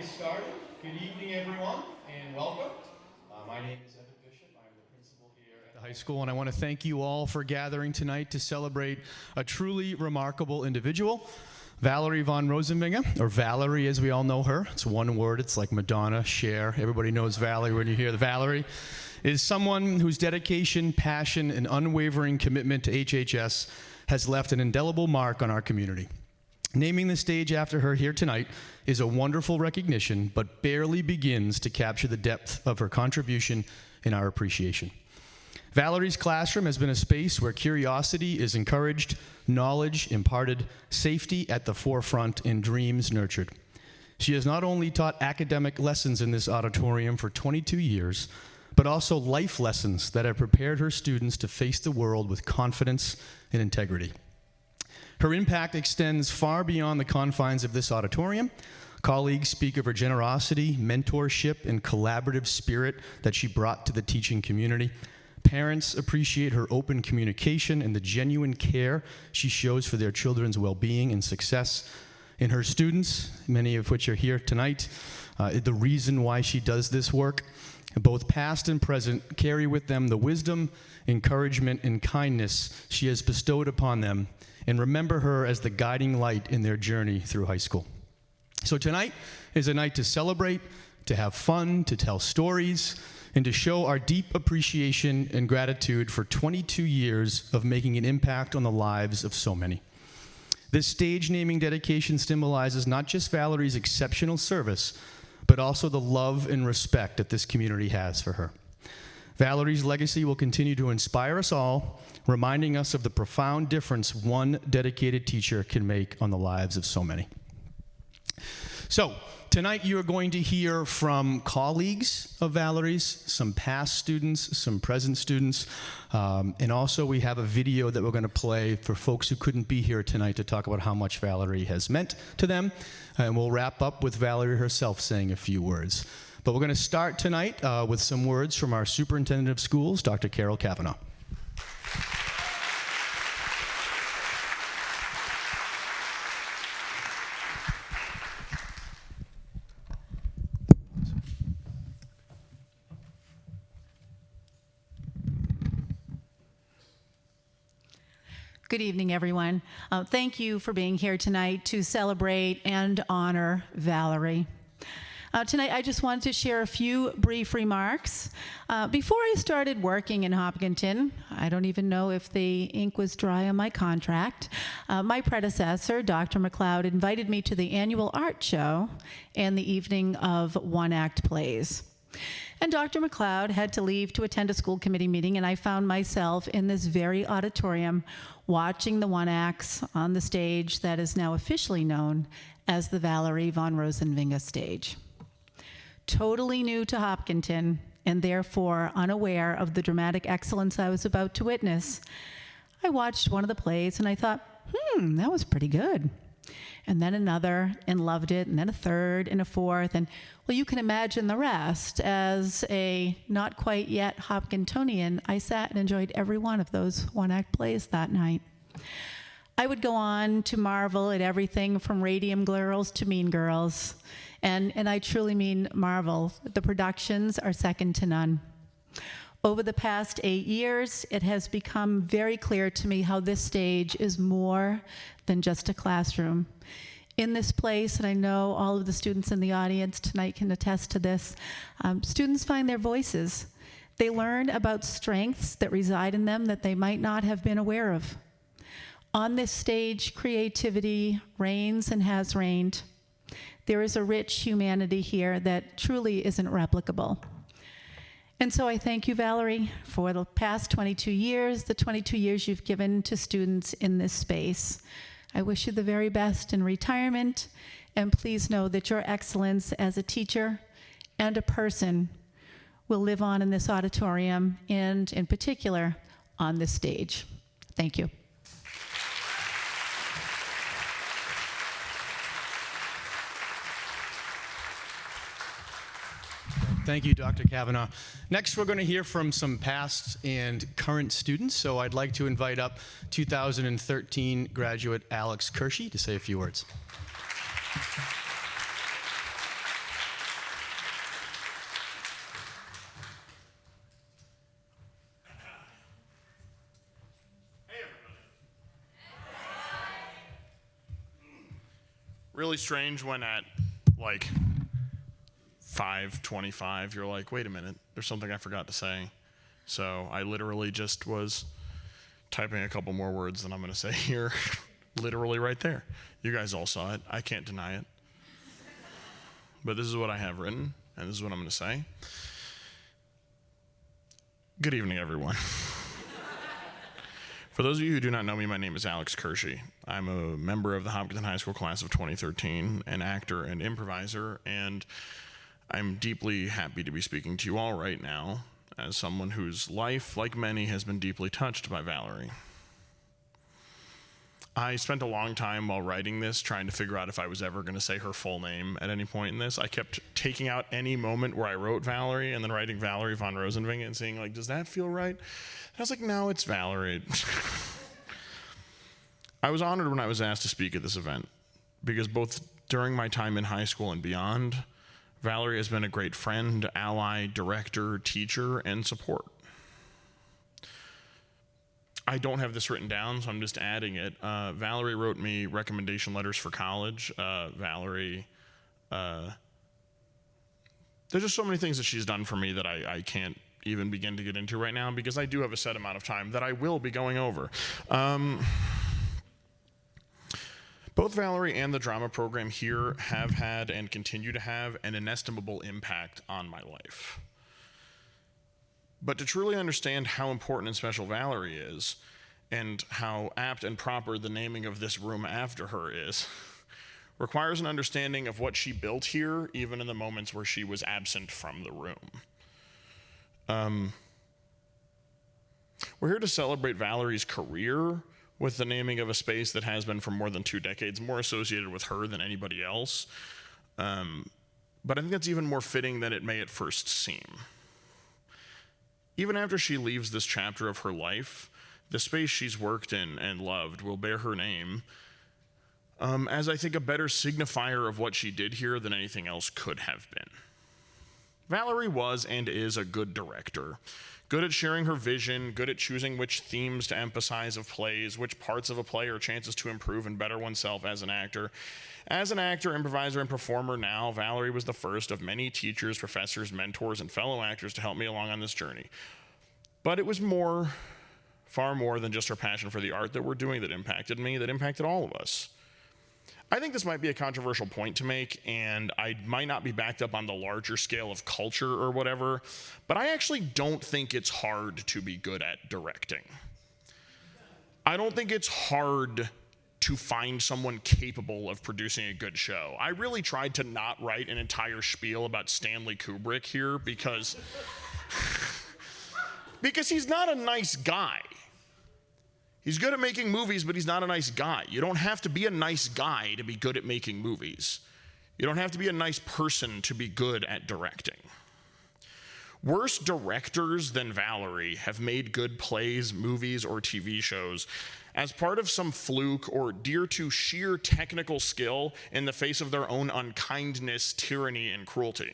started. Good evening, everyone, and welcome. My name is Evan Bishop. I'm the principal here at the high school, and I want to thank you all for gathering tonight to celebrate a truly remarkable individual, Valerie von Rosenvinger, or Valerie as we all know her. It's one word. It's like Madonna, Cher. Everybody knows Valerie when you hear the Valerie. Is someone whose dedication, passion, and unwavering commitment to HHS has left an indelible mark on our community. Naming the stage after her here tonight is a wonderful recognition, but barely begins to capture the depth of her contribution and our appreciation. Valerie's classroom has been a space where curiosity is encouraged, knowledge imparted, safety at the forefront, and dreams nurtured. She has not only taught academic lessons in this auditorium for 22 years, but also life lessons that have prepared her students to face the world with confidence and integrity. Her impact extends far beyond the confines of this auditorium. Colleagues speak of her generosity, mentorship, and collaborative spirit that she brought to the teaching community. Parents appreciate her open communication and the genuine care she shows for their children's well-being and success. And her students, many of which are here tonight, the reason why she does this work, both past and present, carry with them the wisdom, encouragement, and kindness she has bestowed upon them, and remember her as the guiding light in their journey through high school. So tonight is a night to celebrate, to have fun, to tell stories, and to show our deep appreciation and gratitude for 22 years of making an impact on the lives of so many. This stage naming dedication symbolizes not just Valerie's exceptional service, but also the love and respect that this community has for her. Valerie's legacy will continue to inspire us all, reminding us of the profound difference one dedicated teacher can make on the lives of so many. So, tonight you are going to hear from colleagues of Valerie's, some past students, some present students, and also we have a video that we're going to play for folks who couldn't be here tonight to talk about how much Valerie has meant to them. And we'll wrap up with Valerie herself saying a few words. But we're going to start tonight with some words from our Superintendent of Schools, Dr. Carol Cavanaugh. Good evening, everyone. Thank you for being here tonight to celebrate and honor Valerie. Tonight, I just wanted to share a few brief remarks. Before I started working in Hopkinton, I don't even know if the ink was dry on my contract, my predecessor, Dr. McLeod, invited me to the annual art show and the evening of one-act plays. And Dr. McLeod had to leave to attend a school committee meeting, and I found myself in this very auditorium watching the one-acts on the stage that is now officially known as the Valerie von Rosenvinger stage. Totally new to Hopkinton, and therefore unaware of the dramatic excellence I was about to witness, I watched one of the plays and I thought, that was pretty good. And then another, and loved it, and then a third, and a fourth, and well, you can imagine the rest. As a not quite yet Hopkintonian, I sat and enjoyed every one of those one-act plays that night. I would go on to marvel at everything from Radium Girls to Mean Girls, and I truly mean marvel. The productions are second to none. Over the past 8 years, it has become very clear to me how this stage is more than just a classroom. In this place, and I know all of the students in the audience tonight can attest to this, students find their voices. They learn about strengths that reside in them that they might not have been aware of. On this stage, creativity reigns and has reigned. There is a rich humanity here that truly isn't replicable. And so I thank you, Valerie, for the past 22 years, the 22 years you've given to students in this space. I wish you the very best in retirement, and please know that your excellence as a teacher and a person will live on in this auditorium and, in particular, on this stage. Thank you. Thank you, Dr. Cavanaugh. Next, we're going to hear from some past and current students. So I'd like to invite up 2013 graduate Alex Kershey to say a few words. really strange when at like 5:25 you're like, wait a minute, there's something I forgot to say. So I literally just was typing a couple more words than I'm going to say here, literally right there. You guys all saw it. I can't deny it. But this is what I have written, and this is what I'm going to say. Good evening, everyone. For those of you who do not know me, my name is Alex Kershey. I'm a member of the Hopkinton High School class of 2013, an actor and improviser, and I'm deeply happy to be speaking to you all right now as someone whose life, like many, has been deeply touched by Valerie. I spent a long time while writing this trying to figure out if I was ever going to say her full name at any point in this. I kept taking out any moment where I wrote Valerie and then writing Valerie von Rosenvinge and seeing, like, does that feel right? And I was like, no, it's Valerie. I was honored when I was asked to speak at this event because both during my time in high school and beyond, Valerie has been a great friend, ally, director, teacher, and support. I don't have this written down, so I'm just adding it. Valerie wrote me recommendation letters for college. Valerie, there's just so many things that she's done for me that I can't even begin to get into right now because I do have a set amount of time that I will be going over. Both Valerie and the drama program here have had and continue to have an inestimable impact on my life. But to truly understand how important and special Valerie is, and how apt and proper the naming of this room after her is, requires an understanding of what she built here, even in the moments where she was absent from the room. We're here to celebrate Valerie's career with the naming of a space that has been for more than 2 decades more associated with her than anybody else. But I think that's even more fitting than it may at first seem. Even after she leaves this chapter of her life, the space she's worked in and loved will bear her name as I think a better signifier of what she did here than anything else could have been. Valerie was and is a good director. Good at sharing her vision, good at choosing which themes to emphasize of plays, which parts of a play are chances to improve and better oneself as an actor. As an actor, improviser, and performer now, Valerie was the first of many teachers, professors, mentors, and fellow actors to help me along on this journey. But it was far more than just her passion for the art that we're doing that impacted me, that impacted all of us. I think this might be a controversial point to make, and I might not be backed up on the larger scale of culture or whatever, but I actually don't think it's hard to be good at directing. I don't think it's hard to find someone capable of producing a good show. I really tried to not write an entire spiel about Stanley Kubrick here because he's not a nice guy. He's good at making movies, but he's not a nice guy. You don't have to be a nice guy to be good at making movies. You don't have to be a nice person to be good at directing. Worse directors than Valerie have made good plays, movies, or TV shows as part of some fluke or due to sheer technical skill in the face of their own unkindness, tyranny, and cruelty.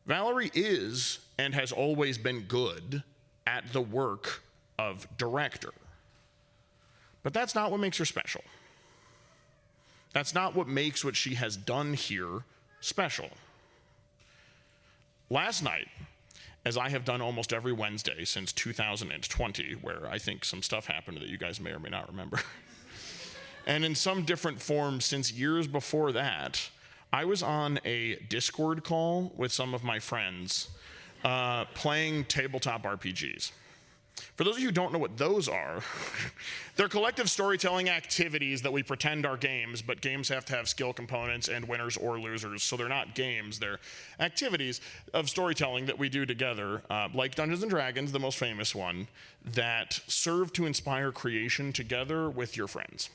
Valerie is and has always been good at the work of director. But that's not what makes her special. That's not what makes what she has done here special. Last night, as I have done almost every Wednesday since 2020, where I think some stuff happened that you guys may or may not remember, and in some different form since years before that, I was on a Discord call with some of my friends playing tabletop RPGs. For those of you who don't know what those are, they're collective storytelling activities that we pretend are games, but games have to have skill components and winners or losers, so they're not games, they're activities of storytelling that we do together, like Dungeons & Dragons, the most famous one, that serve to inspire creation together with your friends.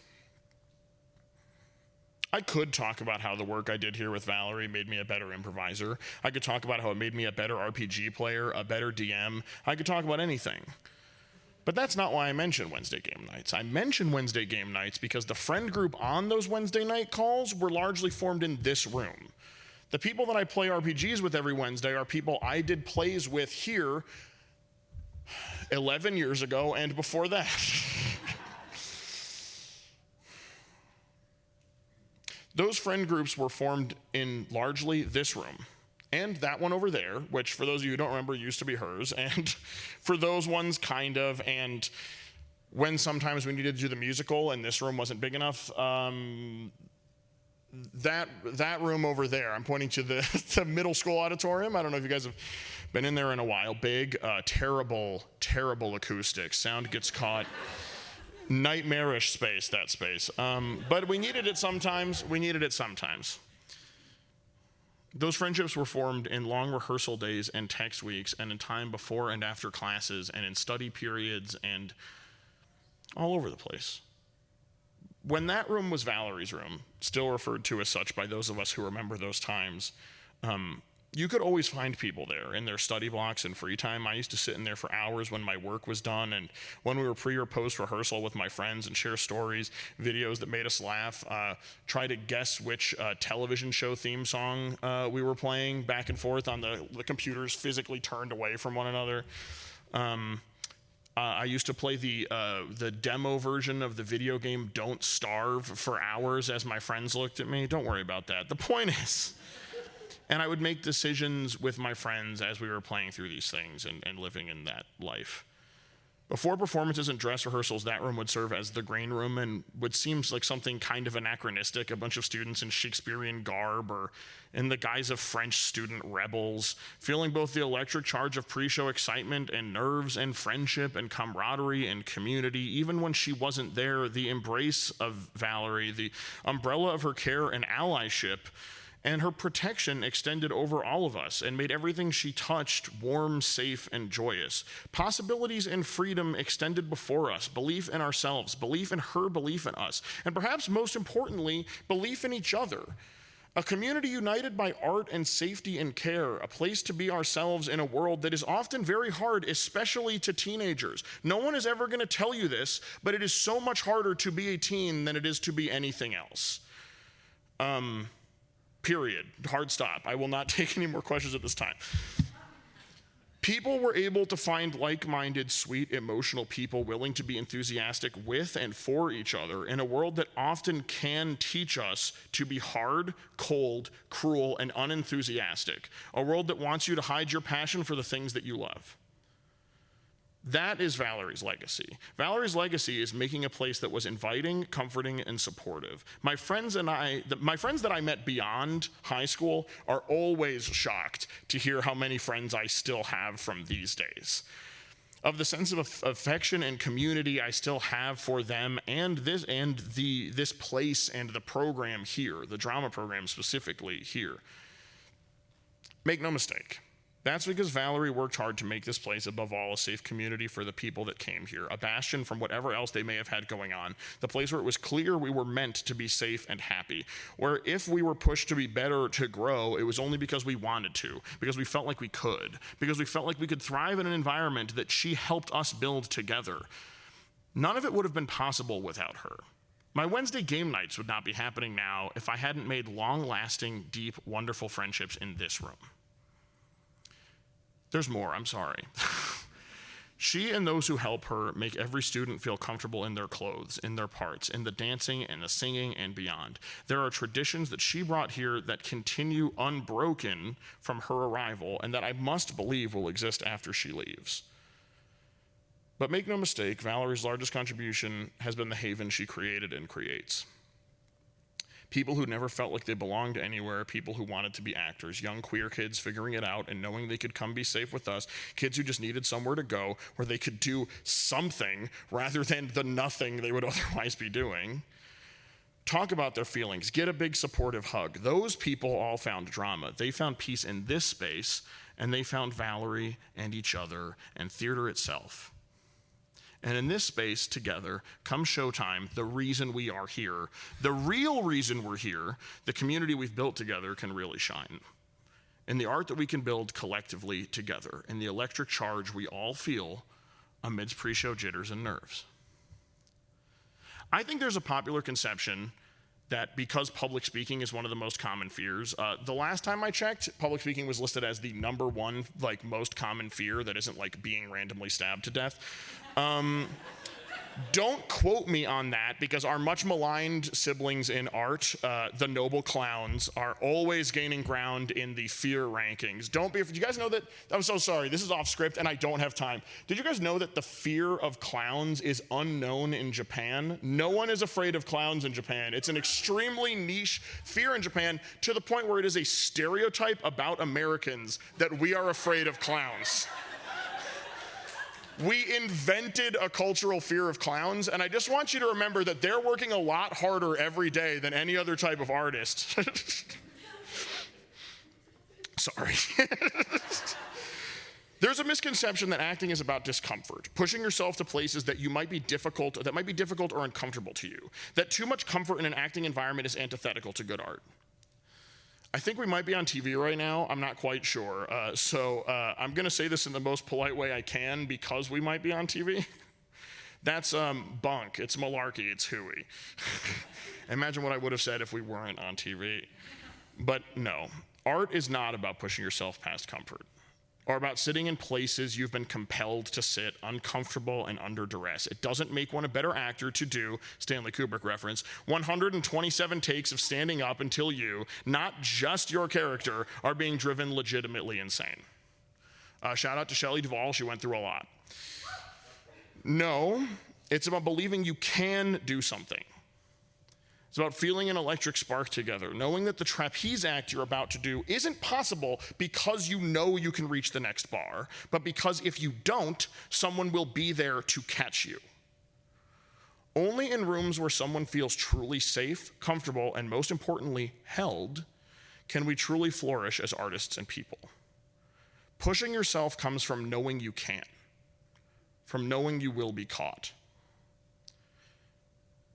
I could talk about how the work I did here with Valerie made me a better improviser. I could talk about how it made me a better RPG player, a better DM. I could talk about anything. But that's not why I mention Wednesday game nights. I mention Wednesday game nights because the friend group on those Wednesday night calls were largely formed in this room. The people that I play RPGs with every Wednesday are people I did plays with here 11 years ago and before that. Those friend groups were formed in largely this room and that one over there, which for those of you who don't remember used to be hers, and for those ones kind of, and when sometimes we needed to do the musical and this room wasn't big enough, that room over there, I'm pointing to the middle school auditorium. I don't know if you guys have been in there in a while. Big, terrible acoustics. Sound gets caught. Nightmarish space, that space. But we needed it sometimes. Those friendships were formed in long rehearsal days and text weeks and in time before and after classes and in study periods and all over the place. When that room was Valerie's room, still referred to as such by those of us who remember those times, you could always find people there in their study blocks and free time. I used to sit in there for hours when my work was done and when we were pre or post rehearsal with my friends and share stories, videos that made us laugh, try to guess which television show theme song we were playing back and forth on the computers physically turned away from one another. I used to play the demo version of the video game Don't Starve for hours as my friends looked at me. Don't worry about that. The point is, and I would make decisions with my friends as we were playing through these things and living in that life. Before performances and dress rehearsals, that room would serve as the green room and would seem like something kind of anachronistic, a bunch of students in Shakespearean garb or in the guise of French student rebels, feeling both the electric charge of pre-show excitement and nerves and friendship and camaraderie and community. Even when she wasn't there, the embrace of Valerie, the umbrella of her care and allyship, and her protection extended over all of us and made everything she touched warm, safe, and joyous. Possibilities and freedom extended before us, belief in ourselves, belief in her, belief in us, and perhaps most importantly, belief in each other. A community united by art and safety and care, a place to be ourselves in a world that is often very hard, especially to teenagers. No one is ever going to tell you this, but it is so much harder to be a teen than it is to be anything else. Period. Hard stop. I will not take any more questions at this time. People were able to find like-minded, sweet, emotional people willing to be enthusiastic with and for each other in a world that often can teach us to be hard, cold, cruel, and unenthusiastic. A world that wants you to hide your passion for the things that you love. That is Valerie's legacy. Valerie's legacy is making a place that was inviting, comforting, and supportive. My friends that I met beyond high school are always shocked to hear how many friends I still have from these days. Of the sense of affection and community I still have for them and this place and the program here, the drama program specifically here. Make no mistake. That's because Valerie worked hard to make this place, above all, a safe community for the people that came here, a bastion from whatever else they may have had going on, the place where it was clear we were meant to be safe and happy, where if we were pushed to be better, to grow, it was only because we wanted to, because we felt like we could, because we felt like we could thrive in an environment that she helped us build together. None of it would have been possible without her. My Wednesday game nights would not be happening now if I hadn't made long-lasting, deep, wonderful friendships in this room. There's more, I'm sorry. She and those who help her make every student feel comfortable in their clothes, in their parts, in the dancing and the singing and beyond. There are traditions that she brought here that continue unbroken from her arrival and that I must believe will exist after she leaves. But make no mistake, Valerie's largest contribution has been the haven she created and creates. People who never felt like they belonged anywhere, people who wanted to be actors, young queer kids figuring it out and knowing they could come be safe with us, kids who just needed somewhere to go where they could do something rather than the nothing they would otherwise be doing. Talk about their feelings, get a big supportive hug. Those people all found drama. They found peace in this space, and they found Valerie and each other and theater itself. And in this space together, come showtime, the reason we are here, the real reason we're here, the community we've built together can really shine. In the art that we can build collectively together, in the electric charge we all feel amidst pre-show jitters and nerves. I think there's a popular conception that because public speaking is one of the most common fears, the last time I checked, public speaking was listed as the #1 most common fear that isn't like being randomly stabbed to death. Don't quote me on that, because our much maligned siblings in art, the noble clowns, are always gaining ground in the fear rankings. Don't be afraid. Do you guys know that? I'm so sorry. This is off script and I don't have time. Did you guys know that the fear of clowns is unknown in Japan? No one is afraid of clowns in Japan. It's an extremely niche fear in Japan, to the point where it is a stereotype about Americans that we are afraid of clowns. We invented a cultural fear of clowns, and I just want you to remember that they're working a lot harder every day than any other type of artist. Sorry. There's a misconception that acting is about discomfort, pushing yourself to places that might be difficult or uncomfortable to you, that too much comfort in an acting environment is antithetical to good art. I think we might be on TV right now. I'm not quite sure. So I'm going to say this in the most polite way I can, because we might be on TV. That's bunk. It's malarkey. It's hooey. Imagine what I would have said if we weren't on TV. But no, art is not about pushing yourself past comfort, or about sitting in places you've been compelled to sit, uncomfortable and under duress. It doesn't make one a better actor to do, Stanley Kubrick reference, 127 takes of standing up until you, not just your character, are being driven legitimately insane. Shout out to Shelley Duvall, she went through a lot. No, it's about believing you can do something. It's about feeling an electric spark together, knowing that the trapeze act you're about to do isn't possible because you know you can reach the next bar, but because if you don't, someone will be there to catch you. Only in rooms where someone feels truly safe, comfortable, and most importantly, held, can we truly flourish as artists and people. Pushing yourself comes from knowing you can, from knowing you will be caught.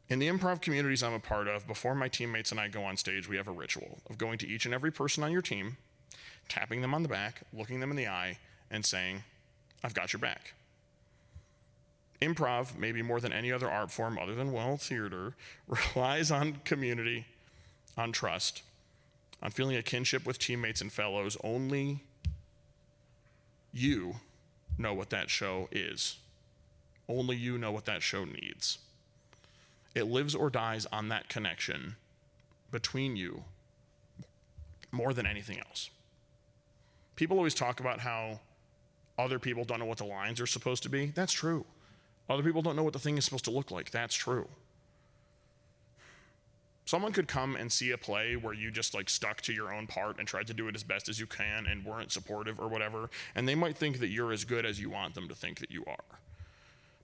In the improv communities I'm a part of, before my teammates and I go on stage, we have a ritual of going to each and every person on your team, tapping them on the back, looking them in the eye, and saying, "I've got your back." Improv, maybe more than any other art form other than, well, theater, relies on community, on trust, on feeling a kinship with teammates and fellows. Only you know what that show is. Only you know what that show needs. It lives or dies on that connection between you more than anything else. People always talk about how other people don't know what the lines are supposed to be. That's true. Other people don't know what the thing is supposed to look like. That's true. Someone could come and see a play where you just stuck to your own part and tried to do it as best as you can and weren't supportive or whatever, and they might think that you're as good as you want them to think that you are.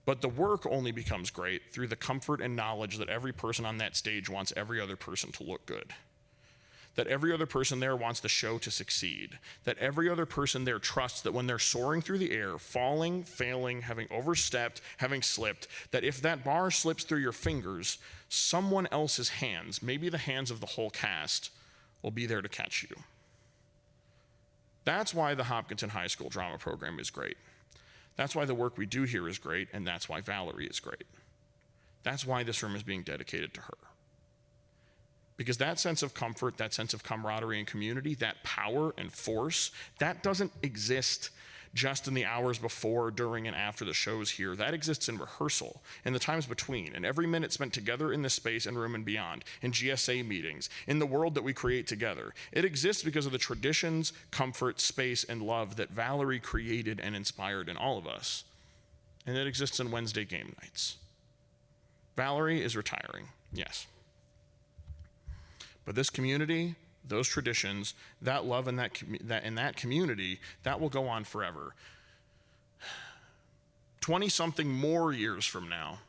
But the work only becomes great through the comfort and knowledge that every person on that stage wants every other person to look good. That every other person there wants the show to succeed. That every other person there trusts that when they're soaring through the air, falling, failing, having overstepped, having slipped, that if that bar slips through your fingers, someone else's hands, maybe the hands of the whole cast, will be there to catch you. That's why the Hopkinton High School drama program is great. That's why the work we do here is great, and that's why Valerie is great. That's why this room is being dedicated to her. Because that sense of comfort, that sense of camaraderie and community, that power and force, that doesn't exist just in the hours before, during, and after the shows here. That exists in rehearsal, in the times between, and every minute spent together in this space and room and beyond, in GSA meetings, in the world that we create together. It exists because of the traditions, comfort, space, and love that Valerie created and inspired in all of us. And it exists in Wednesday game nights. Valerie is retiring, yes. But this community, those traditions, that love in that community, that will go on forever. 20-something more years from now,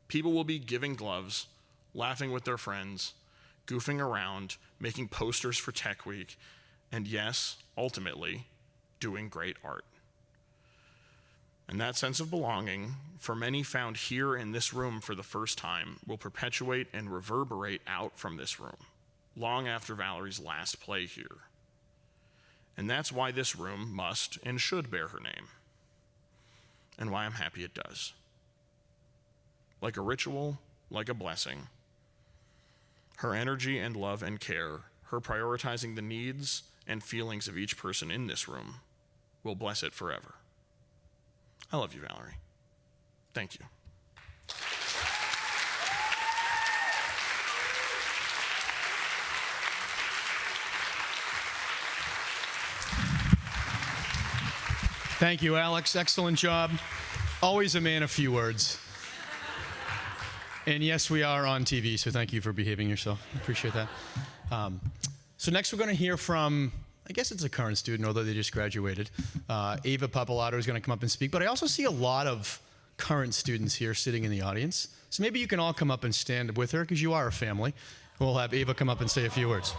people will be giving gloves, laughing with their friends, goofing around, making posters for Tech Week, and yes, ultimately, doing great art. And that sense of belonging, for many found here in this room for the first time, will perpetuate and reverberate out from this room, long after Valerie's last play here. And that's why this room must and should bear her name, and why I'm happy it does. Like a ritual, like a blessing, her energy and love and care, her prioritizing the needs and feelings of each person in this room, will bless it forever. I love you, Valerie. Thank you. Thank you, Alex. Excellent job. Always a man of few words. And yes, we are on TV, so thank you for behaving yourself. Appreciate that. So next we're going to hear from, I guess it's a current student, although they just graduated. Ava Papalato is going to come up and speak, but I also see a lot of current students here sitting in the audience. So maybe you can all come up and stand with her, because you are a family. We'll have Ava come up and say a few words.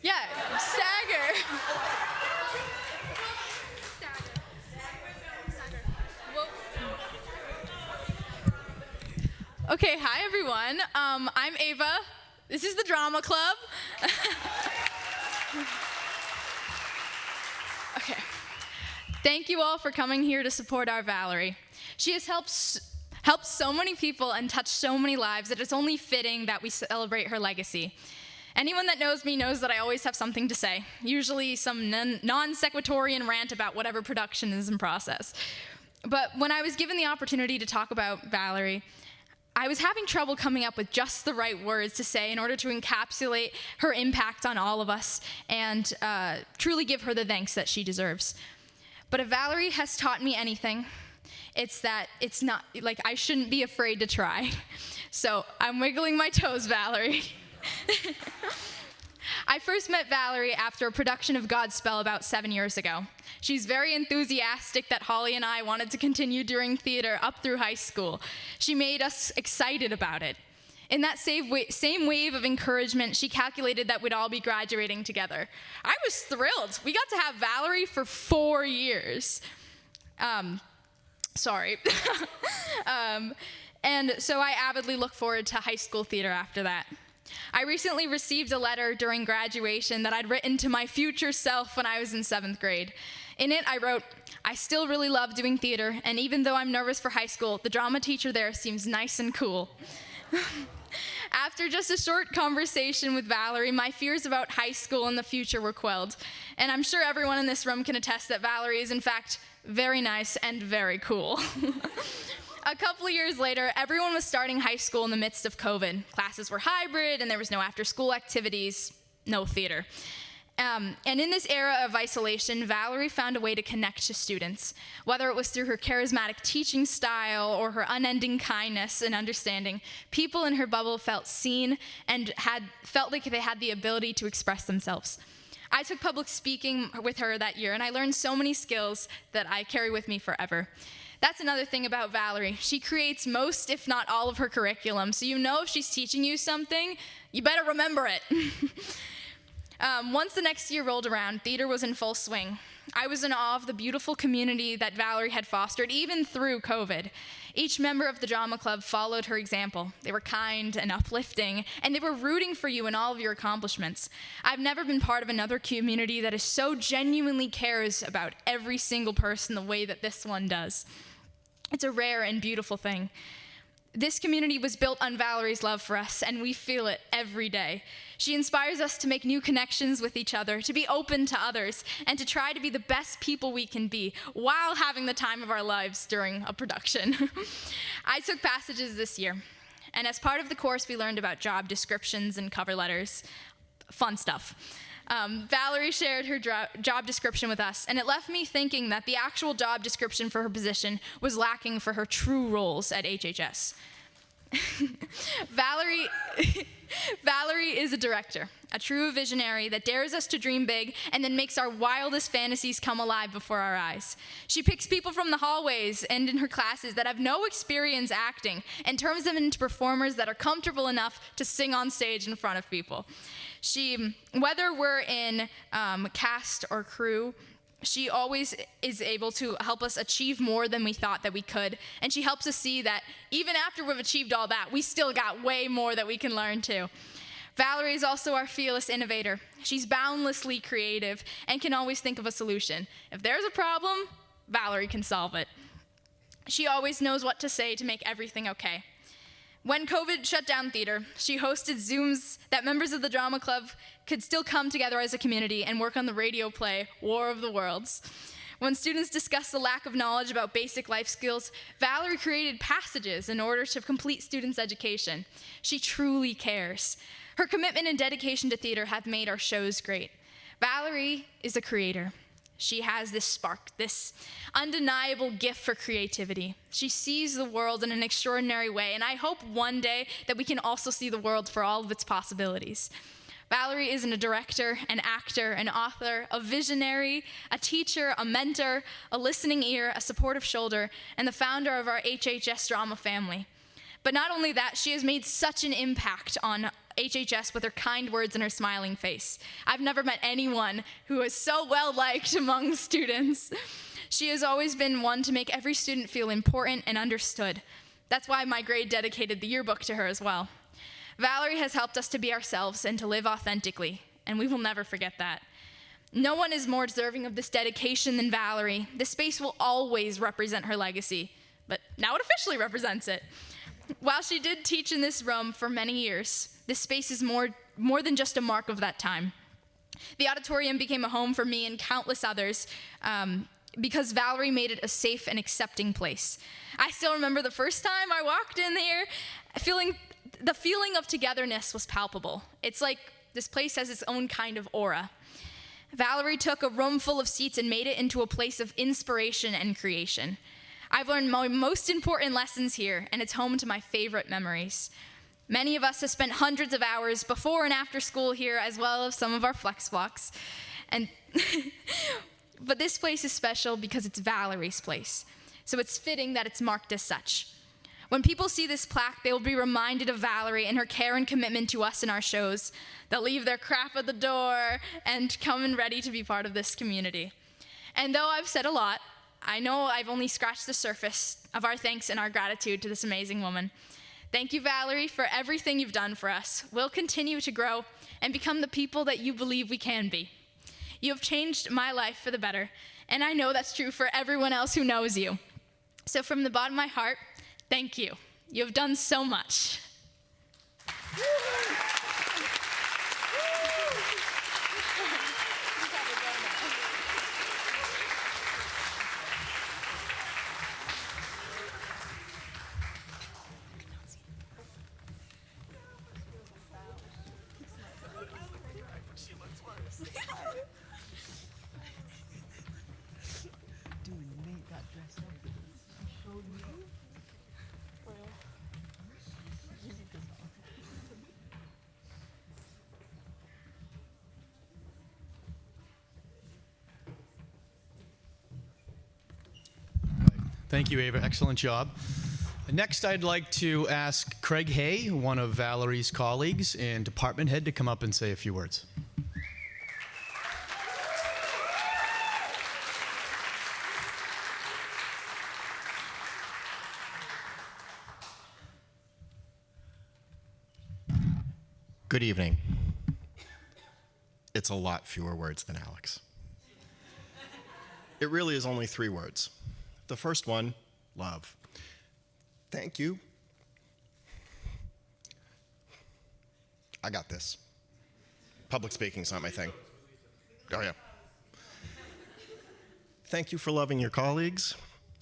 Yeah, stagger. Okay, hi everyone. I'm Ava. This is the drama club. Okay. Thank you all for coming here to support our Valerie. She has helped so many people and touched so many lives that it's only fitting that we celebrate her legacy. Anyone that knows me knows that I always have something to say, usually some non-sequitorian rant about whatever production is in process. But when I was given the opportunity to talk about Valerie, I was having trouble coming up with just the right words to say in order to encapsulate her impact on all of us and truly give her the thanks that she deserves. But if Valerie has taught me anything, it's that it's not, like, I shouldn't be afraid to try. So I'm wiggling my toes, Valerie. I first met Valerie after a production of Godspell about 7 years ago. She's very enthusiastic that Holly and I wanted to continue doing theater up through high school. She made us excited about it. In that same wave of encouragement, she calculated that we'd all be graduating together. I was thrilled. We got to have Valerie for 4 years. Sorry. And so I avidly look forward to high school theater after that. I recently received a letter during graduation that I'd written to my future self when I was in 7th grade. In it, I wrote, "I still really love doing theater, and even though I'm nervous for high school, the drama teacher there seems nice and cool." After just a short conversation with Valerie, my fears about high school and the future were quelled. And I'm sure everyone in this room can attest that Valerie is, in fact, very nice and very cool. A couple of years later, everyone was starting high school in the midst of COVID. Classes were hybrid, and there was no after-school activities, no theater. And in this era of isolation, Valerie found a way to connect to students, whether it was through her charismatic teaching style or her unending kindness and understanding. People in her bubble felt seen and felt like they had the ability to express themselves. I took public speaking with her that year, and I learned so many skills that I carry with me forever. That's another thing about Valerie. She creates most, if not all, of her curriculum, so you know if she's teaching you something, you better remember it. Once the next year rolled around, theater was in full swing. I was in awe of the beautiful community that Valerie had fostered, even through COVID. Each member of the drama club followed her example. They were kind and uplifting, and they were rooting for you in all of your accomplishments. I've never been part of another community that is so genuinely cares about every single person the way that this one does. It's a rare and beautiful thing. This community was built on Valerie's love for us, and we feel it every day. She inspires us to make new connections with each other, to be open to others, and to try to be the best people we can be while having the time of our lives during a production. I took passages this year, and as part of the course, we learned about job descriptions and cover letters. Fun stuff. Valerie shared her job description with us, and it left me thinking that the actual job description for her position was lacking for her true roles at HHS. Valerie is a director, a true visionary that dares us to dream big and then makes our wildest fantasies come alive before our eyes. She picks people from the hallways and in her classes that have no experience acting and turns them into performers that are comfortable enough to sing on stage in front of people. Whether we're in cast or crew, She always is able to help us achieve more than we thought that we could. And she helps us see that even after we've achieved all that, we still got way more that we can learn too. Valerie is also our fearless innovator. She's boundlessly creative and can always think of a solution. If there's a problem, Valerie can solve it. She always knows what to say to make everything okay. When COVID shut down theater, she hosted Zooms that members of the drama club could still come together as a community and work on the radio play, War of the Worlds. When students discussed the lack of knowledge about basic life skills, Valerie created passages in order to complete students' education. She truly cares. Her commitment and dedication to theater have made our shows great. Valerie is a creator. She has this spark, this undeniable gift for creativity. She sees the world in an extraordinary way, and I hope one day that we can also see the world for all of its possibilities. Valerie is a director, an actor, an author, a visionary, a teacher, a mentor, a listening ear, a supportive shoulder, and the founder of our HHS drama family. But not only that, she has made such an impact on HHS with her kind words and her smiling face. I've never met anyone who is so well-liked among students. She has always been one to make every student feel important and understood. That's why my grade dedicated the yearbook to her as well. Valerie has helped us to be ourselves and to live authentically, and we will never forget that. No one is more deserving of this dedication than Valerie. This space will always represent her legacy, but now it officially represents it. While she did teach in this room for many years, this space is more than just a mark of that time. The auditorium became a home for me and countless others because Valerie made it a safe and accepting place. I still remember the first time I walked in here, the feeling of togetherness was palpable. It's like this place has its own kind of aura. Valerie took a room full of seats and made it into a place of inspiration and creation. I've learned my most important lessons here, and it's home to my favorite memories. Many of us have spent hundreds of hours before and after school here, as well as some of our flex blocks. But this place is special because it's Valerie's place, so it's fitting that it's marked as such. When people see this plaque, they will be reminded of Valerie and her care and commitment to us in our shows. They'll leave their crap at the door and come in ready to be part of this community. And though I've said a lot, I know I've only scratched the surface of our thanks and our gratitude to this amazing woman. Thank you, Valerie, for everything you've done for us. We'll continue to grow and become the people that you believe we can be. You have changed my life for the better, and I know that's true for everyone else who knows you. So from the bottom of my heart, thank you. You have done so much. Thank you, Ava. Excellent job. Next, I'd like to ask Craig Hay, one of Valerie's colleagues and department head, to come up and say a few words. Good evening. It's a lot fewer words than Alex. It really is only 3 words. The first one, love. Thank you. I got this. Public speaking's not my thing. Oh, yeah. Thank you for loving your colleagues,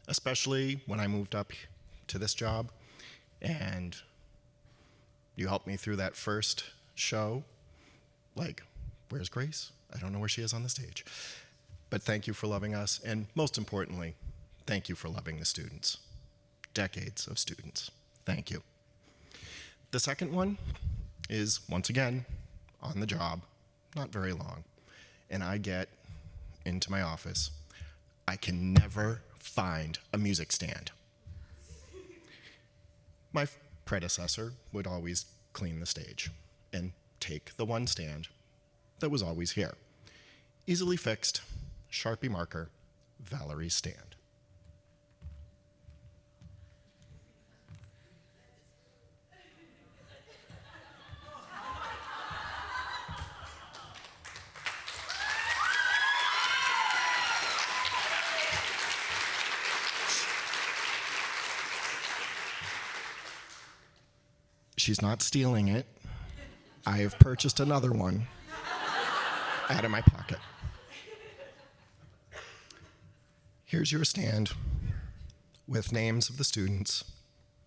especially when I moved up to this job, and you helped me through that first show. Like, where's Grace? I don't know where she is on the stage. But thank you for loving us, and most importantly, thank you for loving the students. Decades of students. Thank you. The second one is, once again, on the job, not very long, and I get into my office. I can never find a music stand. My predecessor would always clean the stage and take the one stand that was always here. Easily fixed, Sharpie marker, Valerie Stand. She's not stealing it. I have purchased another one out of my pocket. Here's your stand with names of the students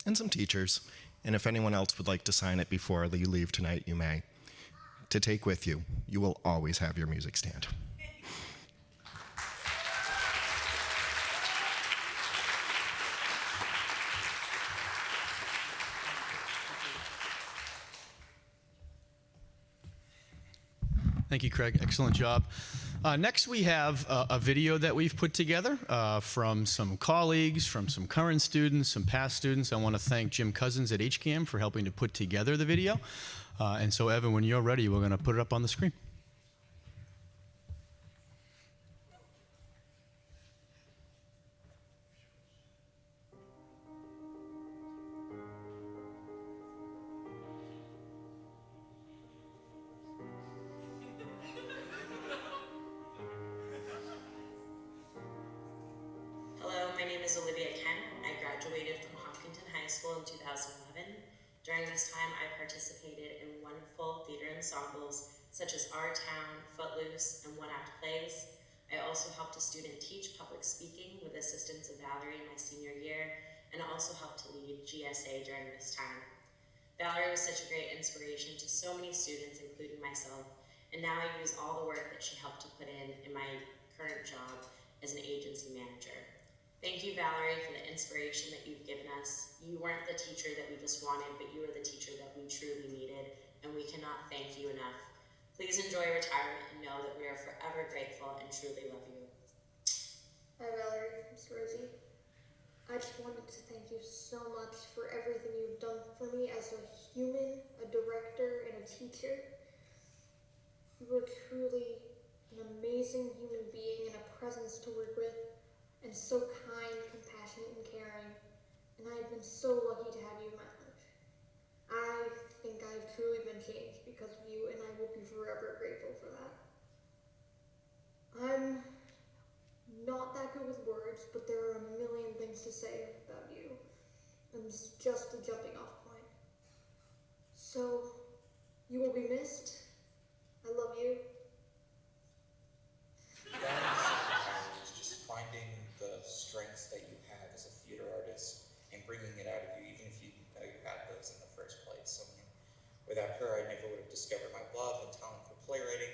and some teachers. And if anyone else would like to sign it before you leave tonight, you may. To take with you, you will always have your music stand. Thank you, Craig. Excellent job. Next, we have a video that we've put together from some colleagues, from some current students, some past students. I want to thank Jim Cousins at HCAM for helping to put together the video. And so, Evan, when you're ready, we're going to put it up on the screen. My name is Olivia Kent. I graduated from Hopkinton High School in 2011. During this time, I participated in wonderful theater ensembles such as Our Town, Footloose, and one-act plays. I also helped a student teach public speaking with the assistance of Valerie in my senior year, and I also helped to lead GSA during this time. Valerie was such a great inspiration to so many students, including myself, and now I use all the work that she helped to put in my current job as an agency manager. Thank you, Valerie, for the inspiration that you've given us. You weren't the teacher that we just wanted, but you were the teacher that we truly needed, and we cannot thank you enough. Please enjoy retirement and know that we are forever grateful and truly love you. Hi, Valerie. It's Rosie. I just wanted to thank you so much for everything you've done for me as a human, a director, and a teacher. You were truly an amazing human being and a presence to work with, and so kind, compassionate, and caring, and I've been so lucky to have you in my life. I think I've truly been changed because of you, and I will be forever grateful for that. I'm not that good with words, but there are a million things to say about you, and this is just a jumping off point. So, you will be missed. I love you. Just finding the strengths that you have as a theater artist and bringing it out of you, even if you didn't know you had those in the first place. I mean, without her, I never would have discovered my love and talent for playwriting,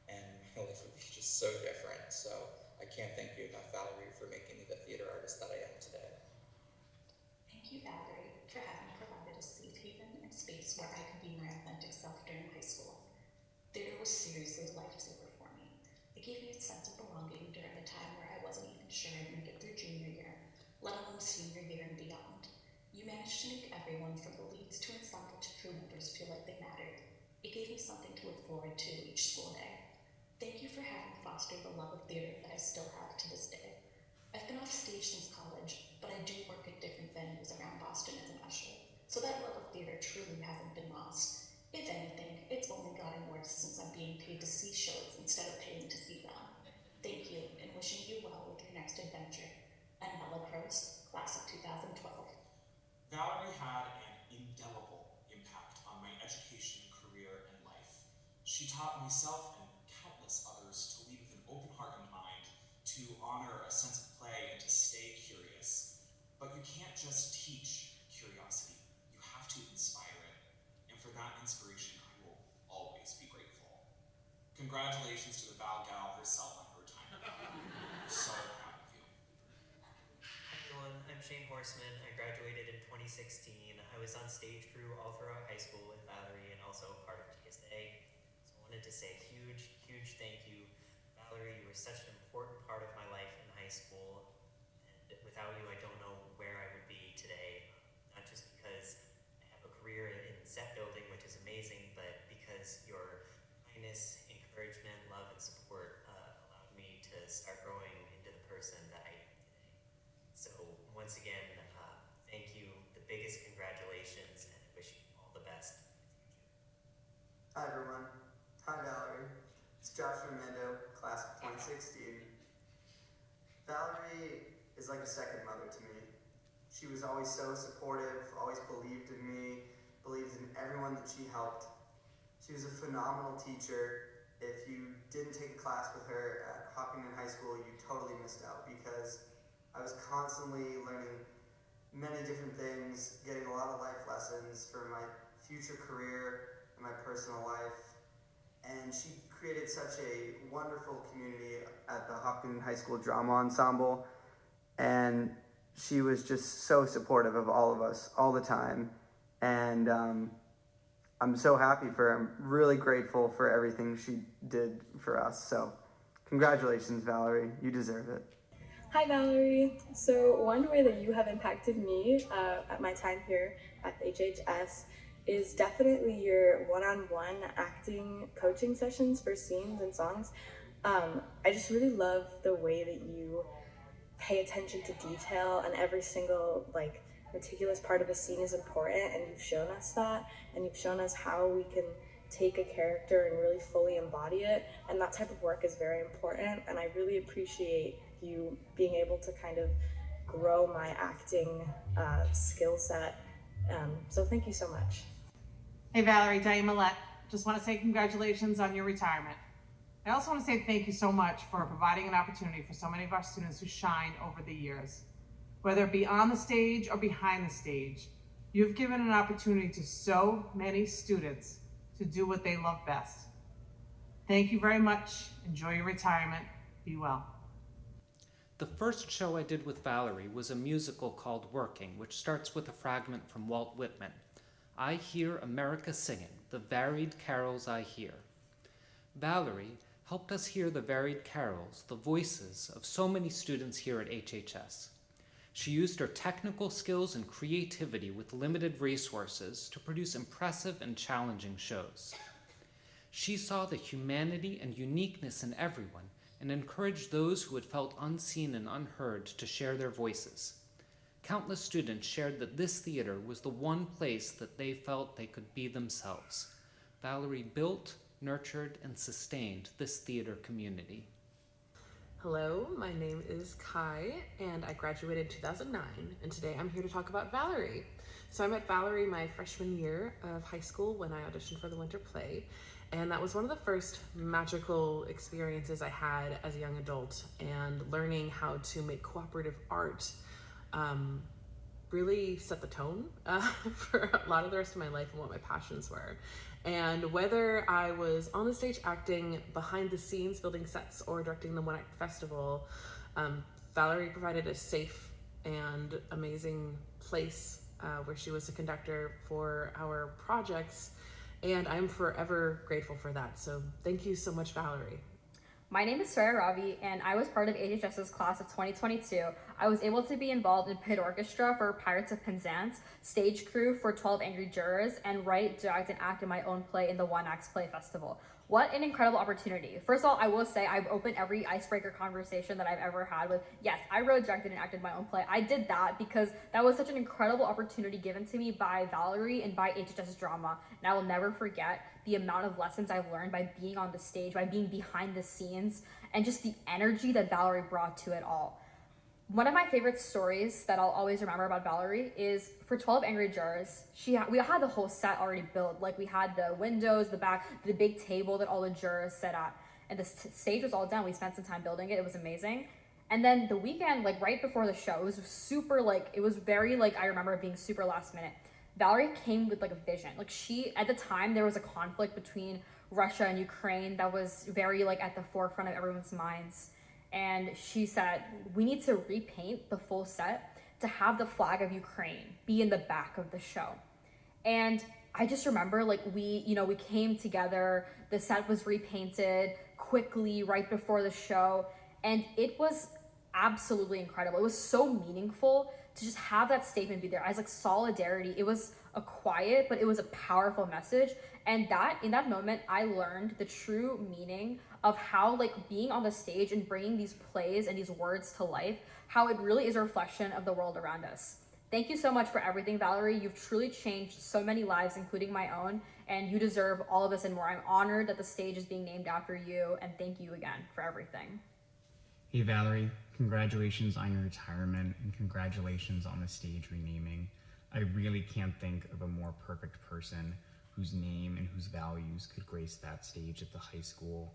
and my life would be just so different. So I can't thank you enough, Valerie, for making me the theater artist that I am today. Thank you, Valerie, for having provided a safe haven and space where I could be my authentic self during high school. Theater was seriously a lifesaver for me. It gave me a sense of belonging during a time where I wasn't even sure I'd make it through junior year, let alone senior year and beyond. You managed to make everyone from the leads to ensemble to crew members feel like they mattered. It gave me something to look forward to each school day. Thank you for having fostered the love of theater that I still have to this day. I've been off stage since college, but I do work at different venues around Boston as an usher, so that love of theater truly hasn't been lost. If anything, it's only gotten worse since I'm being paid to see shows instead of paying to see them. Thank you, and wishing you well with your next adventure. Annella Croce, class of 2012. Valerie had an indelible impact on my education, career, and life. She taught myself and countless others to lead with an open heart and mind, to honor a sense of play, and to stay curious. But you can't just teach curiosity. You have to inspire it. And for that inspiration, I will always be grateful. Congratulations to the Val Gal herself on her retirement. I'm so proud of you. Hi everyone, I'm Shane Horseman. I graduated in 2016. I was on stage crew all throughout high school with Valerie and also part of GSA. So I wanted to say a huge, huge thank you. Valerie, you were such an important part of my life in high school. And without you, I don't know where I would be today. Not just because I have a career in set building, which is amazing, but because your kindness, encouragement, love, and support allowed me to start once again, thank you, the biggest congratulations, and wish you all the best. Hi everyone. Hi Valerie. It's Josh Armando, class of 2016. Valerie is like a second mother to me. She was always so supportive, always believed in me, believed in everyone that she helped. She was a phenomenal teacher. If you didn't take a class with her at Hopkinton High School, you totally missed out, because I was constantly learning many different things, getting a lot of life lessons for my future career and my personal life. And she created such a wonderful community at the Hopkinton High School Drama Ensemble. And she was just so supportive of all of us all the time. And I'm so happy for her. I'm really grateful for everything she did for us. So congratulations, Valerie. You deserve it. Hi Valerie. So one way that you have impacted me at my time here at the HHS is definitely your one-on-one acting coaching sessions for scenes and songs. I just really love the way that you pay attention to detail, and every single meticulous part of a scene is important, and you've shown us that, and you've shown us how we can take a character and really fully embody it, and that type of work is very important, and I really appreciate you being able to kind of grow my acting skill set. So thank you so much. Hey Valerie, Diane Millette. Just want to say congratulations on your retirement. I also want to say thank you so much for providing an opportunity for so many of our students who shine over the years. Whether it be on the stage or behind the stage, you've given an opportunity to so many students to do what they love best. Thank you very much. Enjoy your retirement. Be well. The first show I did with Valerie was a musical called Working, which starts with a fragment from Walt Whitman. I hear America singing, the varied carols I hear. Valerie helped us hear the varied carols, the voices of so many students here at HHS. She used her technical skills and creativity with limited resources to produce impressive and challenging shows. She saw the humanity and uniqueness in everyone and encouraged those who had felt unseen and unheard to share their voices. Countless students shared that this theater was the one place that they felt they could be themselves. Valerie built, nurtured, and sustained this theater community. Hello, my name is Kai, and I graduated in 2009, and today I'm here to talk about Valerie. So I met Valerie my freshman year of high school when I auditioned for the winter play, and that was one of the first magical experiences I had as a young adult, and learning how to make cooperative art really set the tone for a lot of the rest of my life and what my passions were. And whether I was on the stage acting, behind the scenes building sets, or directing the One Act Festival, Valerie provided a safe and amazing place where she was a conductor for our projects, and I'm forever grateful for that. So thank you so much, Valerie. My name is Sarah Ravi, and I was part of HHS's class of 2022. I was able to be involved in pit orchestra for Pirates of Penzance, stage crew for 12 Angry Jurors, and write, direct, and act in my own play in the One Act Play Festival. What an incredible opportunity. First of all, I will say I've opened every icebreaker conversation that I've ever had with, yes, I wrote, directed, and acted my own play. I did that because that was such an incredible opportunity given to me by Valerie and by HHS Drama, and I will never forget the amount of lessons I've learned by being on the stage, by being behind the scenes, and just the energy that Valerie brought to it all. One of my favorite stories that I'll always remember about Valerie is for 12 Angry Jurors, we had the whole set already built. Like, we had the windows, the back, the big table that all the jurors sat at, and the stage was all done. We spent some time building it. It was amazing. And then the weekend, right before the show, it was super, it was very, I remember it being super last minute. Valerie came with a vision. At the time, there was a conflict between Russia and Ukraine that was very at the forefront of everyone's minds. And she said, we need to repaint the full set to have the flag of Ukraine be in the back of the show. And I just remember we came together, the set was repainted quickly right before the show, and it was absolutely incredible. It was so meaningful to just have that statement be there as solidarity. It was a quiet, but it was a powerful message. And in that moment, I learned the true meaning of how like being on the stage and bringing these plays and these words to life, how it really is a reflection of the world around us. Thank you so much for everything, Valerie. You've truly changed so many lives, including my own, and you deserve all of this and more. I'm honored that the stage is being named after you, and thank you again for everything. Hey Valerie, congratulations on your retirement and congratulations on the stage renaming. I really can't think of a more perfect person whose name and whose values could grace that stage at the high school.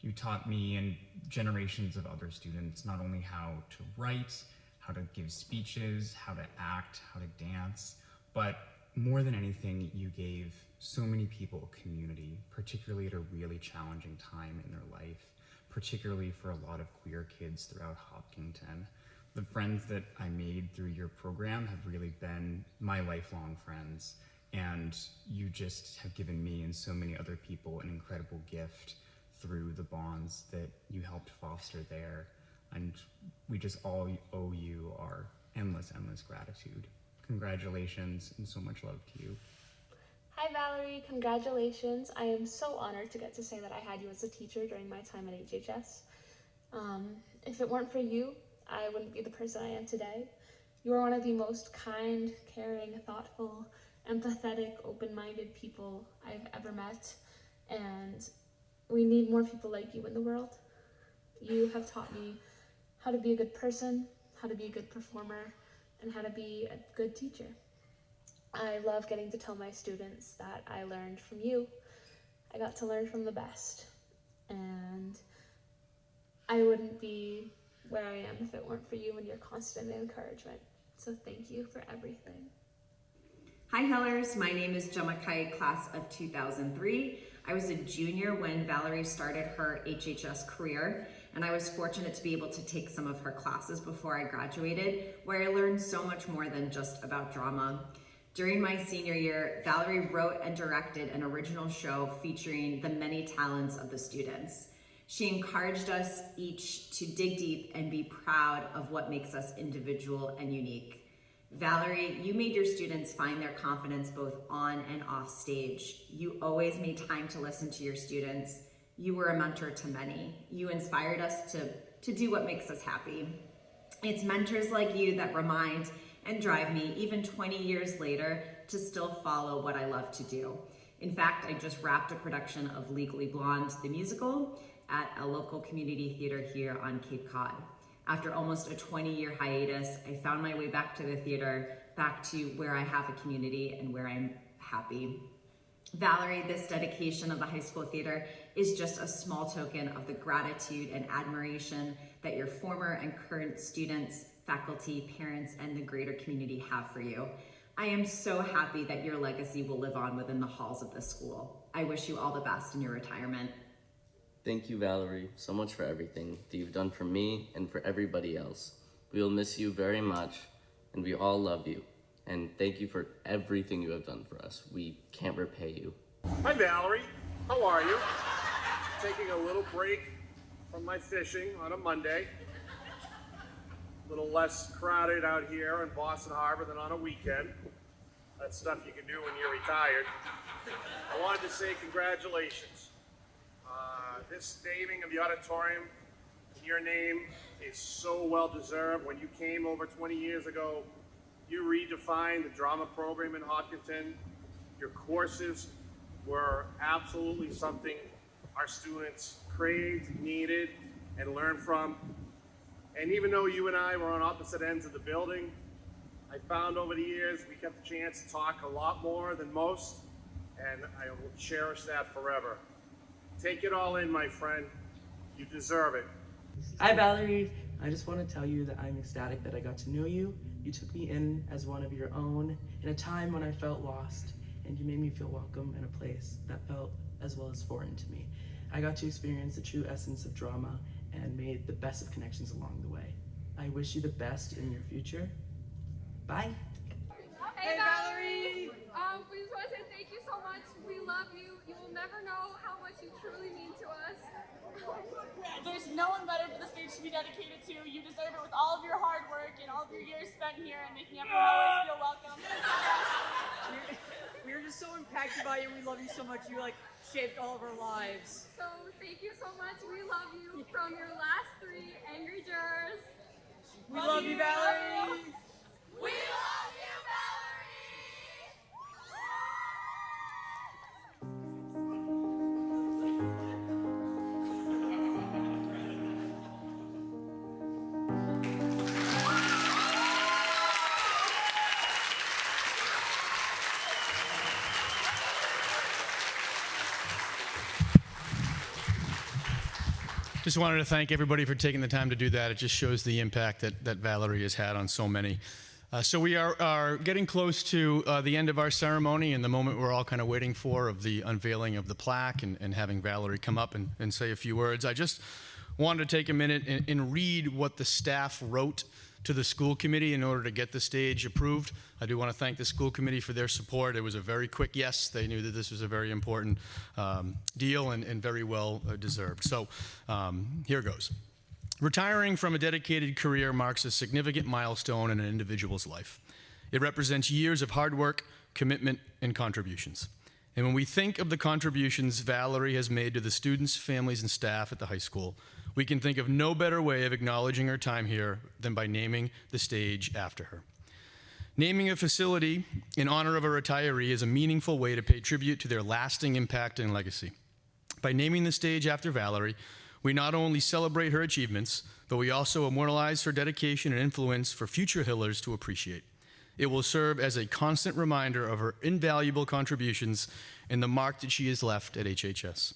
You taught me and generations of other students not only how to write, how to give speeches, how to act, how to dance, but more than anything, you gave so many people a community, particularly at a really challenging time in their life, particularly for a lot of queer kids throughout Hopkinton. The friends that I made through your program have really been my lifelong friends, and you just have given me and so many other people an incredible gift through the bonds that you helped foster there. And we just all owe you our endless, endless gratitude. Congratulations and so much love to you. Hi Valerie, congratulations. I am so honored to get to say that I had you as a teacher during my time at HHS. If it weren't for you, I wouldn't be the person I am today. You are one of the most kind, caring, thoughtful, empathetic, open-minded people I've ever met, and we need more people like you in the world. You have taught me how to be a good person, how to be a good performer, and how to be a good teacher. I love getting to tell my students that I learned from you. I got to learn from the best, and I wouldn't be where I am if it weren't for you and your constant encouragement. So thank you for everything. Hi Hellers, my name is Gemma Kai, class of 2003. I was a junior when Valerie started her HHS career, and I was fortunate to be able to take some of her classes before I graduated, where I learned so much more than just about drama. During my senior year, Valerie wrote and directed an original show featuring the many talents of the students. She encouraged us each to dig deep and be proud of what makes us individual and unique. Valerie, you made your students find their confidence both on and off stage. You always made time to listen to your students. You were a mentor to many. You inspired us to do what makes us happy. It's mentors like you that remind and drive me, even 20 years later, to still follow what I love to do. In fact, I just wrapped a production of Legally Blonde, the musical, at a local community theater here on Cape Cod. After almost a 20-year hiatus, I found my way back to the theater, back to where I have a community and where I'm happy. Valerie, this dedication of the high school theater is just a small token of the gratitude and admiration that your former and current students, faculty, parents, and the greater community have for you. I am so happy that your legacy will live on within the halls of this school. I wish you all the best in your retirement. Thank you, Valerie, so much for everything that you've done for me and for everybody else. We will miss you very much, and we all love you. And thank you for everything you have done for us. We can't repay you. Hi, Valerie. How are you? Taking a little break from my fishing on a Monday. A little less crowded out here in Boston Harbor than on a weekend. That's stuff you can do when you're retired. I wanted to say congratulations. This naming of the auditorium in your name is so well deserved. When you came over 20 years ago, you redefined the drama program in Hopkinton. Your courses were absolutely something our students craved, needed, and learned from. And even though you and I were on opposite ends of the building, I found over the years we got the chance to talk a lot more than most, and I will cherish that forever. Take it all in, my friend. You deserve it. Hi, Valerie. I just want to tell you that I'm ecstatic that I got to know you. You took me in as one of your own in a time when I felt lost, and you made me feel welcome in a place that felt as well as foreign to me. I got to experience the true essence of drama and made the best of connections along the way. I wish you the best in your future. Bye. Hey, Valerie! We just want to say thank you so much. We love you. You will never know how much you truly mean to us. There's no one better for the stage to be dedicated to. You deserve it with all of your hard work and all of your years spent here and making everyone always feel welcome. We're just so impatient. impacted by you. We love you so much. You like shaped all of our lives. So thank you so much. We love you from your last 3 angry jurors. We love you, Valerie. We love you, Valerie. Just wanted to thank everybody for taking the time to do that. It just shows the impact that Valerie has had on so many. So we are getting close to the end of our ceremony and the moment we're all kind of waiting for of the unveiling of the plaque and having Valerie come up and say a few words. I just wanted to take a minute and read what the staff wrote to the school committee in order to get the stage approved. I do want to thank the school committee for their support. It was a very quick yes. They knew that this was a very important deal and very well deserved. So here goes. Retiring from a dedicated career marks a significant milestone in an individual's life. It represents years of hard work, commitment, and contributions. And when we think of the contributions Valerie has made to the students, families, and staff at the high school, we can think of no better way of acknowledging her time here than by naming the stage after her. Naming a facility in honor of a retiree is a meaningful way to pay tribute to their lasting impact and legacy. By naming the stage after Valerie, we not only celebrate her achievements, but we also immortalize her dedication and influence for future Hillers to appreciate. It will serve as a constant reminder of her invaluable contributions and the mark that she has left at HHS.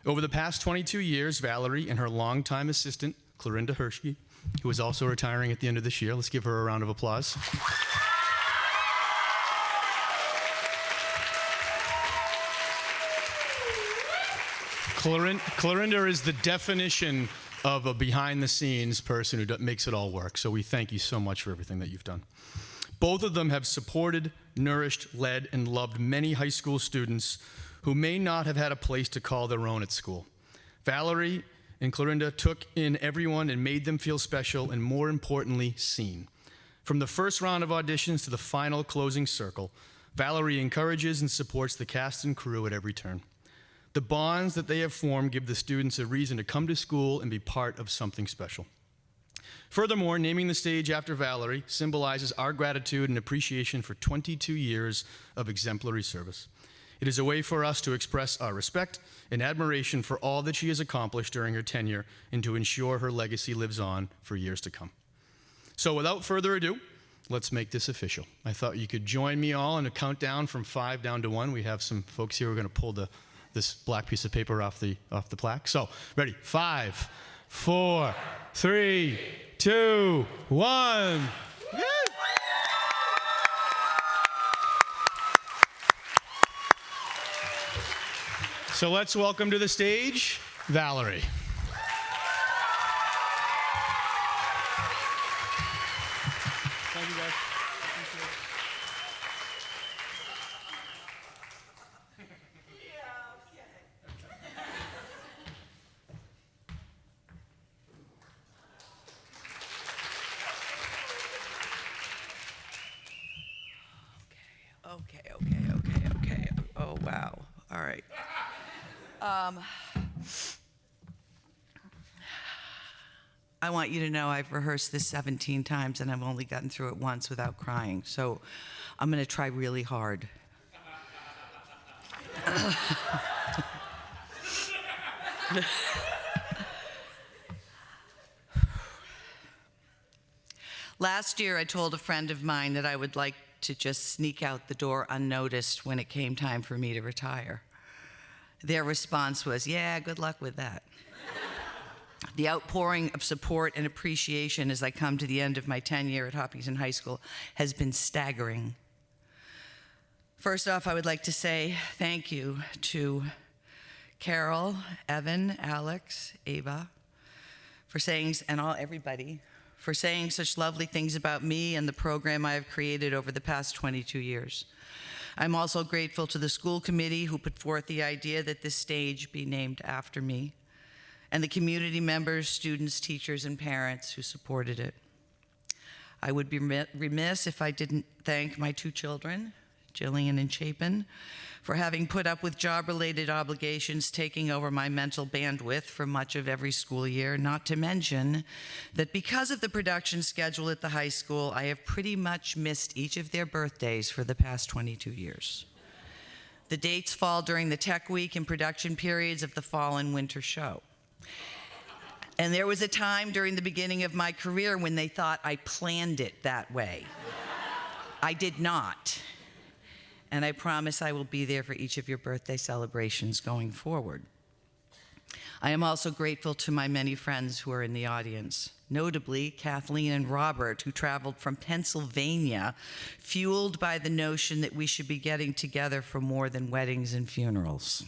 Over the past 22 years, Valerie and her longtime assistant, Clorinda Hershey, who is also retiring at the end of this year, let's give her a round of applause. Clorinda is the definition of a behind-the-scenes person who makes it all work, so we thank you so much for everything that you've done. Both of them have supported, nourished, led, and loved many high school students who may not have had a place to call their own at school. Valerie and Clorinda took in everyone and made them feel special and, more importantly, seen. From the first round of auditions to the final closing circle, Valerie encourages and supports the cast and crew at every turn. The bonds that they have formed give the students a reason to come to school and be part of something special. Furthermore, naming the stage after Valerie symbolizes our gratitude and appreciation for 22 years of exemplary service. It is a way for us to express our respect and admiration for all that she has accomplished during her tenure and to ensure her legacy lives on for years to come. So without further ado, let's make this official. I thought you could join me all in a countdown from 5 down to 1. We have some folks here who are going to pull this black piece of paper off the plaque. So, ready? 5, 4, 3, 2, 1. Woo! So let's welcome to the stage, Valerie. Thank you, guys. Okay. Oh, wow. All right. I want you to know I've rehearsed this 17 times and I've only gotten through it once without crying. So I'm going to try really hard. Last year, I told a friend of mine that I would like to just sneak out the door unnoticed when it came time for me to retire. Their response was, yeah, good luck with that. The outpouring of support and appreciation as I come to the end of my tenure at Hopkinton High School has been staggering. First off, I would like to say thank you to Carol, Evan, Alex, Ava, for saying, and everybody, for saying such lovely things about me and the program I have created over the past 22 years. I'm also grateful to the school committee who put forth the idea that this stage be named after me, and the community members, students, teachers, and parents who supported it. I would be remiss if I didn't thank my 2 children, Jillian and Chapin, for having put up with job-related obligations taking over my mental bandwidth for much of every school year, not to mention that because of the production schedule at the high school, I have pretty much missed each of their birthdays for the past 22 years. The dates fall during the tech week and production periods of the fall and winter show. And there was a time during the beginning of my career when they thought I planned it that way. I did not. And I promise I will be there for each of your birthday celebrations going forward. I am also grateful to my many friends who are in the audience, notably Kathleen and Robert, who traveled from Pennsylvania, fueled by the notion that we should be getting together for more than weddings and funerals.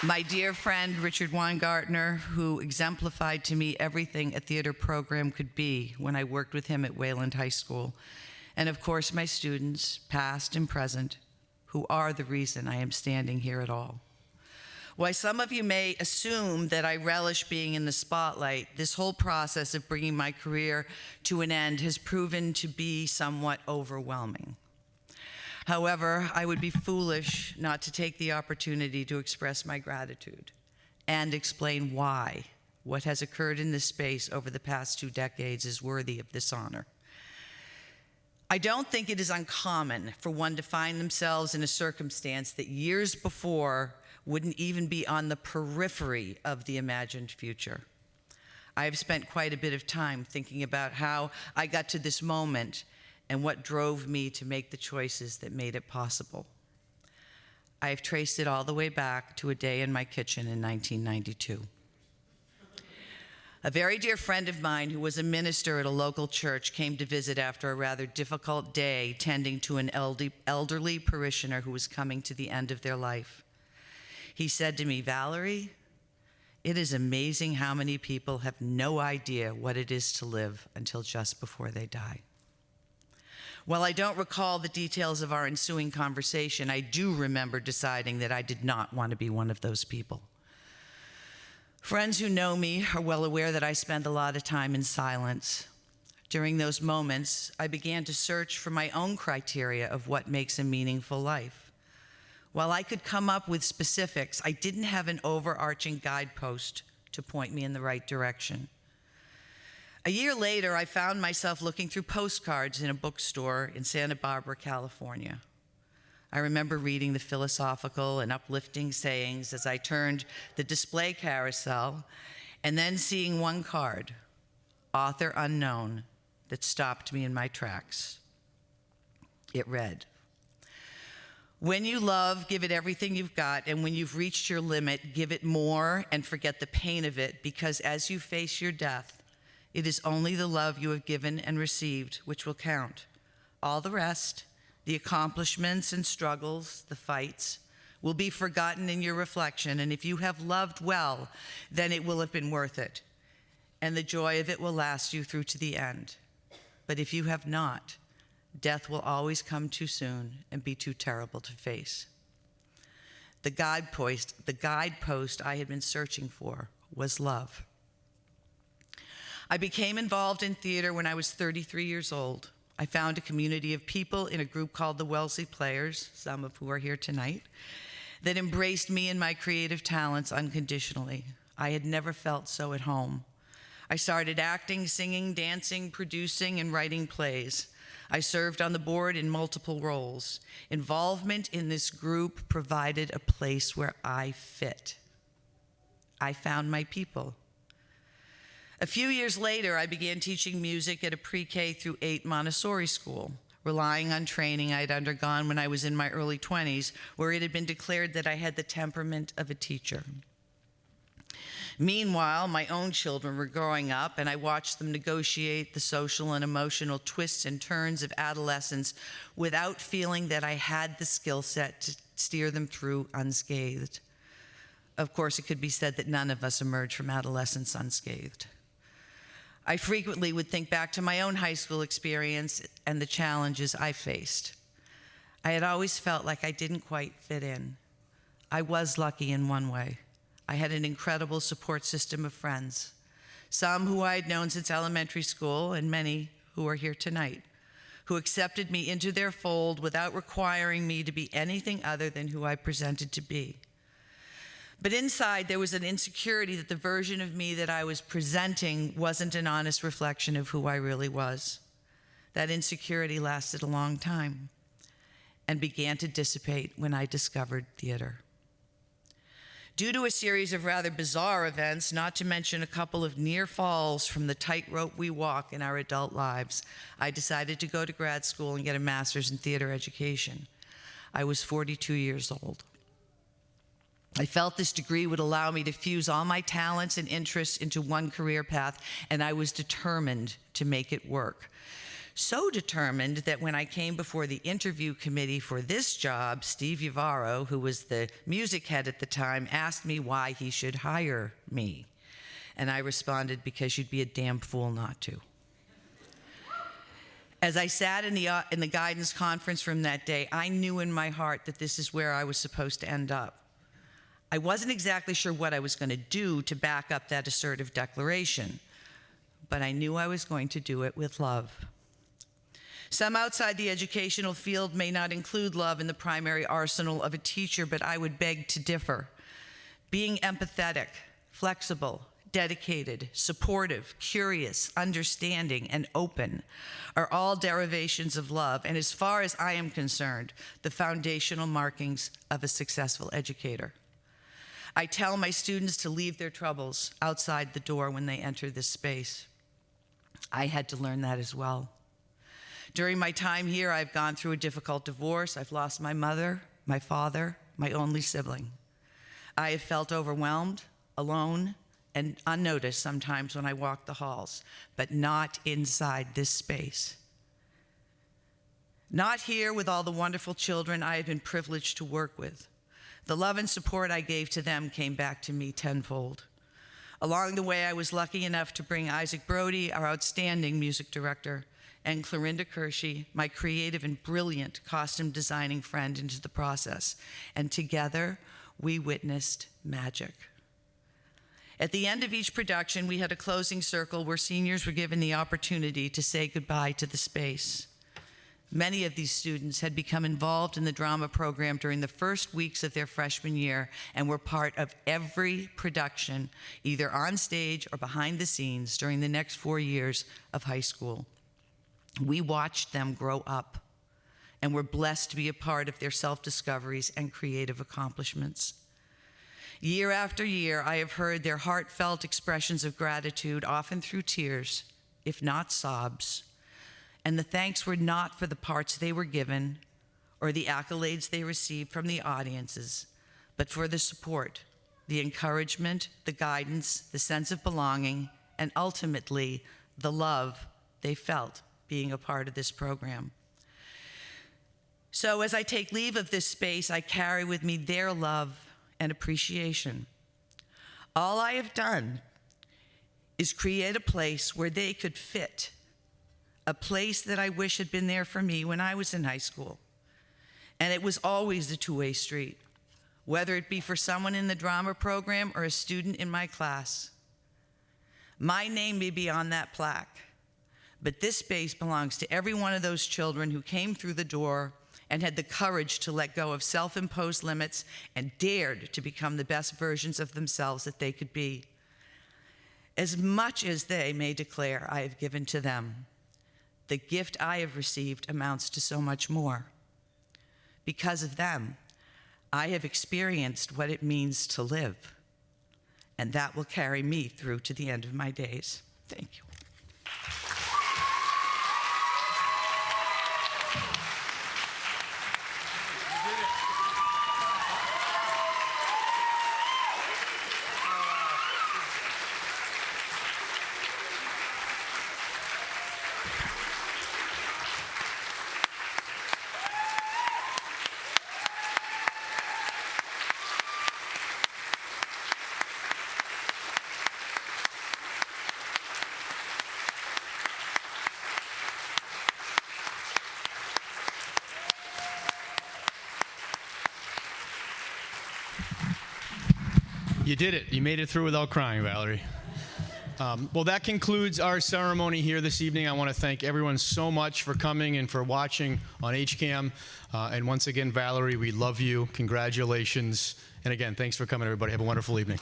My dear friend, Richard Weingartner, who exemplified to me everything a theater program could be when I worked with him at Wayland High School. And of course, my students, past and present, who are the reason I am standing here at all. While some of you may assume that I relish being in the spotlight, this whole process of bringing my career to an end has proven to be somewhat overwhelming. However, I would be foolish not to take the opportunity to express my gratitude and explain why what has occurred in this space over the past 2 decades is worthy of this honor. I don't think it is uncommon for one to find themselves in a circumstance that years before wouldn't even be on the periphery of the imagined future. I have spent quite a bit of time thinking about how I got to this moment and what drove me to make the choices that made it possible. I have traced it all the way back to a day in my kitchen in 1992. A very dear friend of mine who was a minister at a local church came to visit after a rather difficult day tending to an elderly parishioner who was coming to the end of their life. He said to me, "Valerie, it is amazing how many people have no idea what it is to live until just before they die." While I don't recall the details of our ensuing conversation, I do remember deciding that I did not want to be one of those people. Friends who know me are well aware that I spend a lot of time in silence. During those moments, I began to search for my own criteria of what makes a meaningful life. While I could come up with specifics, I didn't have an overarching guidepost to point me in the right direction. A year later, I found myself looking through postcards in a bookstore in Santa Barbara, California. I remember reading the philosophical and uplifting sayings as I turned the display carousel, and then seeing one card, author unknown, that stopped me in my tracks. It read, "When you love, give it everything you've got, and when you've reached your limit, give it more and forget the pain of it, because as you face your death, it is only the love you have given and received which will count. All the rest, the accomplishments and struggles, the fights, will be forgotten in your reflection, and if you have loved well, then it will have been worth it, and the joy of it will last you through to the end. But if you have not, death will always come too soon and be too terrible to face." The guidepost I had been searching for was love. I became involved in theater when I was 33 years old. I found a community of people in a group called the Wellesley Players, some of who are here tonight, that embraced me and my creative talents unconditionally. I had never felt so at home. I started acting, singing, dancing, producing, and writing plays. I served on the board in multiple roles. Involvement in this group provided a place where I fit. I found my people. A few years later, I began teaching music at a pre-K through 8 Montessori school, relying on training I'd undergone when I was in my early 20s, where it had been declared that I had the temperament of a teacher. Meanwhile, my own children were growing up, and I watched them negotiate the social and emotional twists and turns of adolescence without feeling that I had the skill set to steer them through unscathed. Of course, it could be said that none of us emerge from adolescence unscathed. I frequently would think back to my own high school experience and the challenges I faced. I had always felt like I didn't quite fit in. I was lucky in one way. I had an incredible support system of friends. some who I had known since elementary school, and many who are here tonight, who accepted me into their fold without requiring me to be anything other than who I presented to be. But inside, there was an insecurity that the version of me that I was presenting wasn't an honest reflection of who I really was. That insecurity lasted a long time and began to dissipate when I discovered theater. Due to a series of rather bizarre events, not to mention a couple of near falls from the tightrope we walk in our adult lives, I decided to go to grad school and get a master's in theater education. I was 42 years old. I felt this degree would allow me to fuse all my talents and interests into one career path, and I was determined to make it work. So determined that when I came before the interview committee for this job, Steve Yavaro, who was the music head at the time, asked me why he should hire me. And I responded, because you'd be a damn fool not to. As I sat in the guidance conference room that day, I knew in my heart that this is where I was supposed to end up. I wasn't exactly sure what I was going to do to back up that assertive declaration, but I knew I was going to do it with love. Some outside the educational field may not include love in the primary arsenal of a teacher, but I would beg to differ. Being empathetic, flexible, dedicated, supportive, curious, understanding, and open are all derivations of love, and as far as I am concerned, the foundational markings of a successful educator. I tell my students to leave their troubles outside the door when they enter this space. I had to learn that as well. During my time here, I've gone through a difficult divorce. I've lost my mother, my father, my only sibling. I have felt overwhelmed, alone, and unnoticed sometimes when I walk the halls, but not inside this space. Not here with all the wonderful children I have been privileged to work with. The love and support I gave to them came back to me tenfold. Along the way, I was lucky enough to bring Isaac Brody, our outstanding music director, and Clorinda Kershey, my creative and brilliant costume designing friend, into the process. And together, we witnessed magic. At the end of each production, we had a closing circle where seniors were given the opportunity to say goodbye to the space. Many of these students had become involved in the drama program during the first weeks of their freshman year and were part of every production, either on stage or behind the scenes, during the next 4 years of high school. We watched them grow up and were blessed to be a part of their self-discoveries and creative accomplishments. Year after year, I have heard their heartfelt expressions of gratitude, often through tears, if not sobs. And the thanks were not for the parts they were given or the accolades they received from the audiences, but for the support, the encouragement, the guidance, the sense of belonging, and ultimately, the love they felt being a part of this program. So as I take leave of this space, I carry with me their love and appreciation. All I have done is create a place where they could fit, a place that I wish had been there for me when I was in high school. And it was always a two-way street, whether it be for someone in the drama program or a student in my class. My name may be on that plaque, but this space belongs to every one of those children who came through the door and had the courage to let go of self-imposed limits and dared to become the best versions of themselves that they could be. As much as they may declare I have given to them, the gift I have received amounts to so much more. Because of them, I have experienced what it means to live, and that will carry me through to the end of my days. Thank you. You did it. You made it through without crying, Valerie. Well, that concludes our ceremony here this evening. I want to thank everyone so much for coming and for watching on HCAM. And once again, Valerie, we love you. Congratulations. And again, thanks for coming, everybody. Have a wonderful evening.